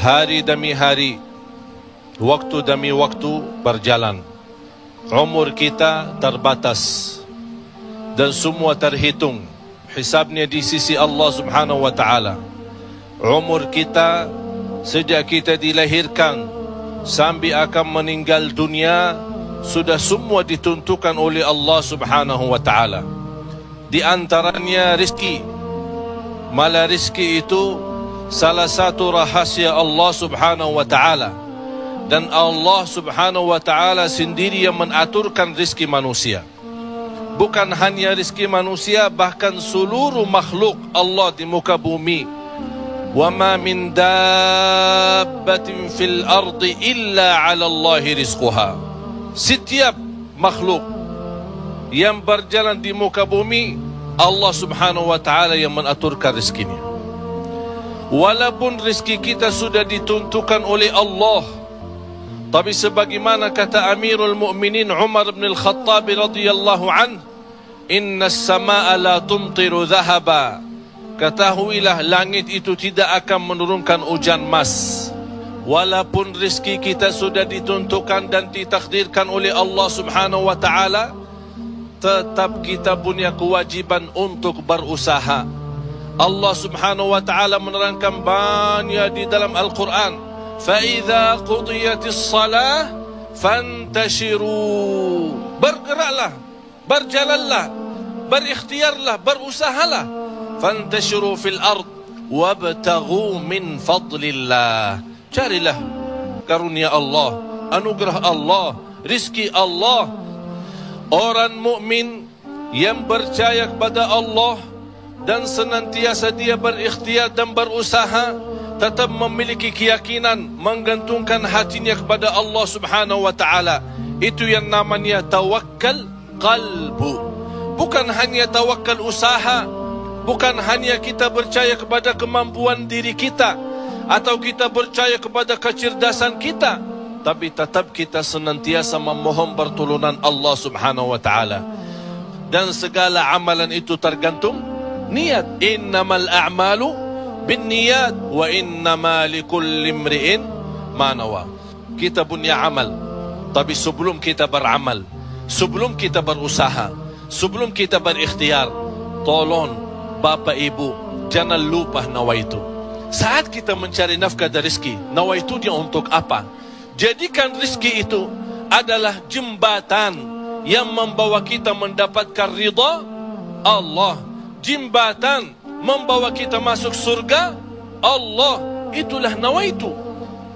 Hari demi hari, waktu demi waktu berjalan. Umur kita terbatas dan semua terhitung hisabnya di sisi Allah Subhanahu wa ta'ala. Umur kita sejak kita dilahirkan sampai akan meninggal dunia sudah semua ditentukan oleh Allah Subhanahu wa ta'ala. Di antaranya rezeki. Malah rezeki itu salah satu rahasia Allah Subhanahu wa ta'ala, dan Allah Subhanahu wa ta'ala sendiri yang mengaturkan rezeki manusia. Bukan hanya rezeki manusia, bahkan seluruh makhluk Allah di muka bumi. Wa ma min dabbatin fil ardi illa 'ala Allahi rizquha. Setiap makhluk yang berjalan di muka bumi, Allah Subhanahu wa ta'ala yang mengaturkan rezekinya. Walaupun rezeki kita sudah ditentukan oleh Allah, tapi sebagaimana kata Amirul Mukminin Umar bin Al-Khattab radhiyallahu an, inna as-samaa'a la tumtiru dhahaba. Ketahuilah langit itu tidak akan menurunkan hujan emas. Walaupun rezeki kita sudah ditentukan dan ditakdirkan oleh Allah Subhanahu wa ta'ala, tetap kita punya kewajiban untuk berusaha. Allah Subhanahu wa ta'ala menerangkan banyak di dalam Al-Quran, فَإِذَا قُضِيَتِ الصَّلَاةِ فَانْتَشِرُوا. Bergeraklah, berjalanlah, berikhtiarlah, berusahalah. فَانْتَشِرُوا فِي الْأَرْضِ وَابْتَغُوا مِنْ فَضْلِ اللَّهِ. Carilah karunia Allah, anugerah Allah, rizki Allah. Orang mukmin yang percaya kepada Allah dan senantiasa dia berikhtiar dan berusaha, tetap memiliki keyakinan, menggantungkan hatinya kepada Allah Subhanahu wa ta'ala. Itu yang namanya tawakkal qalbu. Bukan hanya tawakkal usaha, bukan hanya kita percaya kepada kemampuan diri kita atau kita percaya kepada kecerdasan kita, tapi tetap kita senantiasa memohon pertolongan Allah Subhanahu wa ta'ala. Dan segala amalan itu tergantung niat. Innamal a'malu binniyat wa innama likulli imri'in ma nawa. Kita punya amal, tapi sebelum kita beramal, sebelum kita berusaha, sebelum kita berikhtiar, tolong Bapak Ibu jangan lupa nawaitu. Saat kita mencari nafkah dan rezeki, nawaitu dia untuk apa? Jadikan rezeki itu adalah jembatan yang membawa kita mendapatkan ridha Allah, jembatan membawa kita masuk surga Allah. Itulah nawaitu.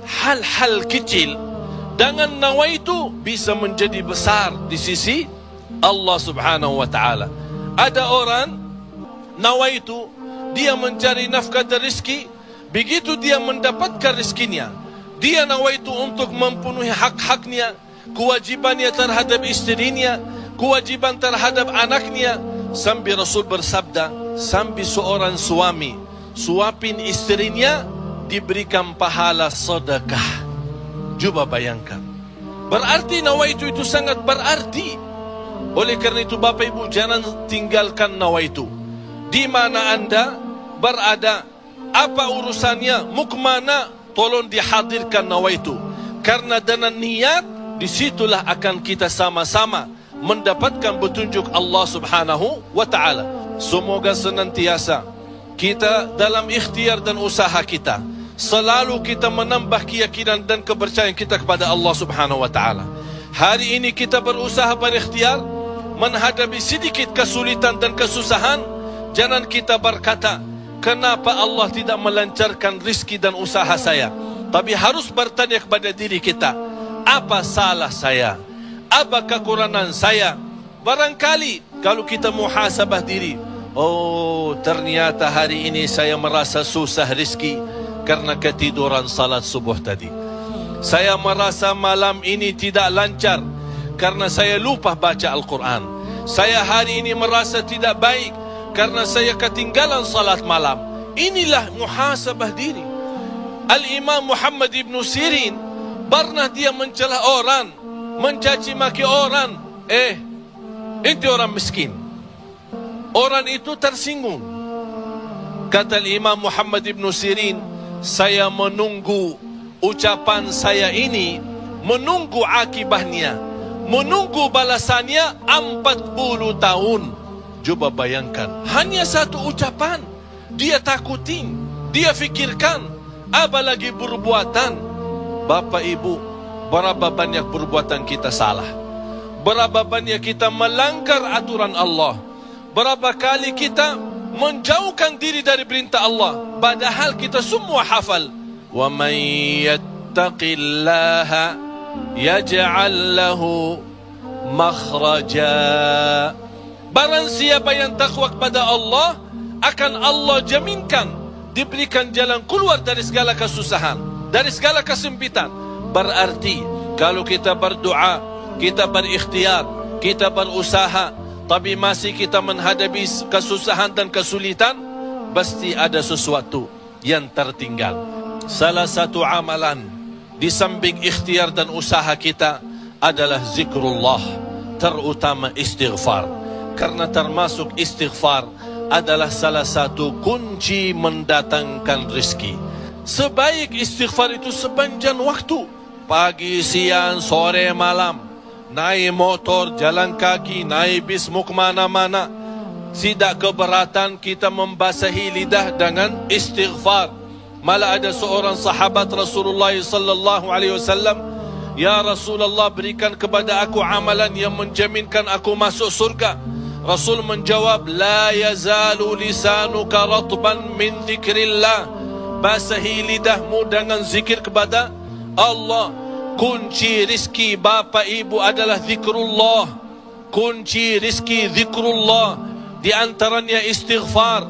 Hal-hal kecil dengan nawaitu bisa menjadi besar di sisi Allah Subhanahu wa ta'ala. Ada orang nawaitu, dia mencari nafkah dan rezeki. Begitu dia mendapatkan rezekinya, dia nawaitu untuk memenuhi hak-haknya, kewajibannya terhadap istrinya, kewajiban terhadap anaknya. Sampai Rasul bersabda, sampai seorang suami suapin istrinya diberikan pahala sedekah. Coba bayangkan. Berarti nawaitu itu sangat berarti. Oleh kerana itu Bapak Ibu jangan tinggalkan nawaitu. Di mana anda berada, apa urusannya, mau kemana, tolong dihadirkan nawaitu. Karena dengan niat, disitulah akan kita sama-sama mendapatkan petunjuk Allah Subhanahu wa ta'ala. Semoga senantiasa kita dalam ikhtiar dan usaha kita, selalu kita menambah keyakinan dan kepercayaan kita kepada Allah Subhanahu wa ta'ala. Hari ini kita berusaha berikhtiar, menghadapi sedikit kesulitan dan kesusahan, jangan kita berkata, kenapa Allah tidak melancarkan rizki dan usaha saya? Tapi harus bertanya kepada diri kita, apa salah saya? Apa kekurangan saya? Barangkali kalau kita muhasabah diri, oh ternyata hari ini saya merasa susah rizki karena ketiduran salat subuh tadi. Saya merasa malam ini tidak lancar karena saya lupa baca Al-Quran. Saya hari ini merasa tidak baik karena saya ketinggalan salat malam. Inilah muhasabah diri. Al-Imam Muhammad ibn Sirin pernah dia mencela orang, mencaci maki orang. Itu orang miskin. Orang itu tersinggung. Kata Imam Muhammad ibn Sirin, saya menunggu ucapan saya ini, menunggu akibahnya, menunggu balasannya 40 tahun. Coba bayangkan, hanya satu ucapan dia takutin, dia fikirkan, apalagi perbuatan. Bapak Ibu, berapa banyak perbuatan kita salah, berapa banyak kita melanggar aturan Allah, berapa kali kita menjauhkan diri dari perintah Allah, padahal kita semua hafal. Wa man yattaqillaha yaj'al lahu makhraja. Barang siapa yang takwa kepada Allah, akan Allah jaminkan diberikan jalan keluar dari segala kesusahan, dari segala kesempitan. Berarti kalau kita berdoa, kita berikhtiar, kita berusaha, tapi masih kita menghadapi kesusahan dan kesulitan, pasti ada sesuatu yang tertinggal. Salah satu amalan di samping ikhtiar dan usaha kita adalah zikrullah, terutama istighfar. Karena termasuk istighfar adalah salah satu kunci mendatangkan rezeki. Sebaik istighfar itu sepanjang waktu, pagi, siang, sore, malam, naik motor, jalan kaki, naik bis, mau kemana-mana, tidak keberatan kita membasahi lidah dengan istighfar. Malah ada seorang sahabat Rasulullah sallallahu alaihi wasallam, "Ya Rasulullah, berikan kepada aku amalan yang menjaminkan aku masuk surga." Rasul menjawab, "La yazalu lisanuka ratban min zikrillah." Basahi lidahmu dengan zikir kepada Allah. Kunci rizki Bapak Ibu adalah zikrullah. Kunci rizki zikrullah, di antaranya istighfar.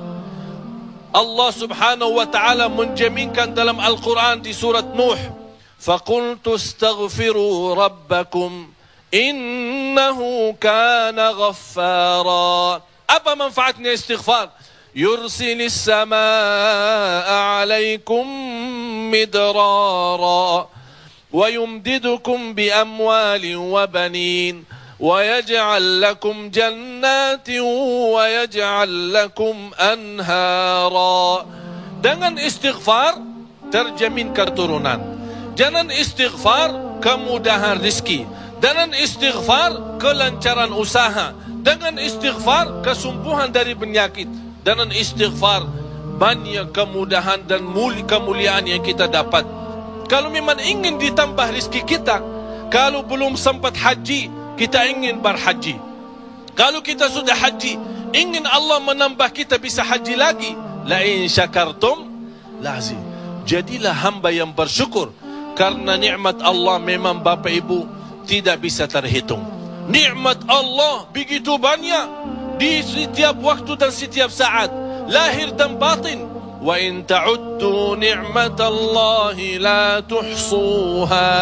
Allah subhanahu wa ta'ala menjaminkan dalam Al-Quran di surat Nuh, "Faqultu astaghfiru rabbakum innahu kana ghaffara." Apa manfaatnya istighfar? Yursilis samaa alaikum midrara wa yumdidukum bi amwalin wa banin wa yaj'al lakum jannatin wa yaj'al lakum anhara. Dengan istighfar terjamin keturunan. Dengan istighfar kemudahan rezeki. Dengan istighfar kelancaran usaha. Dengan istighfar kesembuhan dari penyakit. Dengan istighfar banyak kemudahan dan kemuliaan yang kita dapat. Kalau memang ingin ditambah rezeki kita, kalau belum sempat haji, kita ingin berhaji. Kalau kita sudah haji, ingin Allah menambah kita bisa haji lagi. La in syakartum lazim. Jadilah hamba yang bersyukur, karena nikmat Allah memang Bapak Ibu tidak bisa terhitung. Nikmat Allah begitu banyak di setiap waktu dan setiap saat, lahir dan batin. Wa in ta'uddu ni'matallahi la tuhsuha.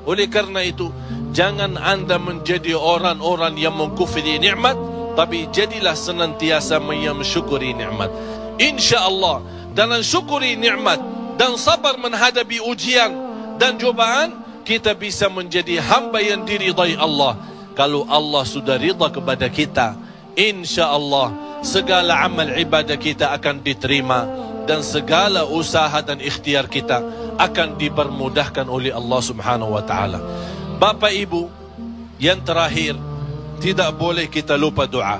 Oleh karena itu, jangan anda menjadi orang-orang yang mengkufri nikmat, tapi jadilah senantiasa mensyukuri nikmat. InsyaAllah dengan syukuri nikmat dan sabar menghadapi ujian dan cobaan, kita bisa menjadi hamba yang diridai Allah. Kalau Allah sudah rida kepada kita, InsyaAllah segala amal ibadah kita akan diterima, dan segala usaha dan ikhtiar kita akan dipermudahkan oleh Allah subhanahu wa ta'ala. Bapak Ibu, yang terakhir, tidak boleh kita lupa doa.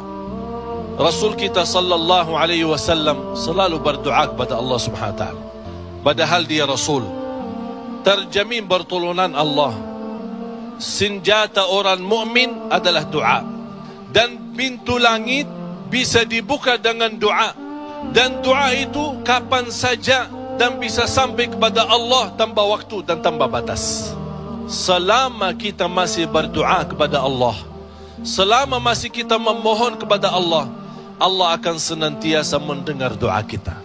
Rasul kita sallallahu alaihi wasallam selalu berdoa kepada Allah subhanahu wa ta'ala. Padahal dia Rasul, terjamin pertolongan Allah. Senjata orang mukmin adalah doa, dan pintu langit bisa dibuka dengan doa, dan doa itu kapan saja dan bisa sampai kepada Allah tanpa waktu dan tanpa batas. Selama kita masih berdoa kepada Allah, selama masih kita memohon kepada Allah, Allah akan senantiasa mendengar doa kita.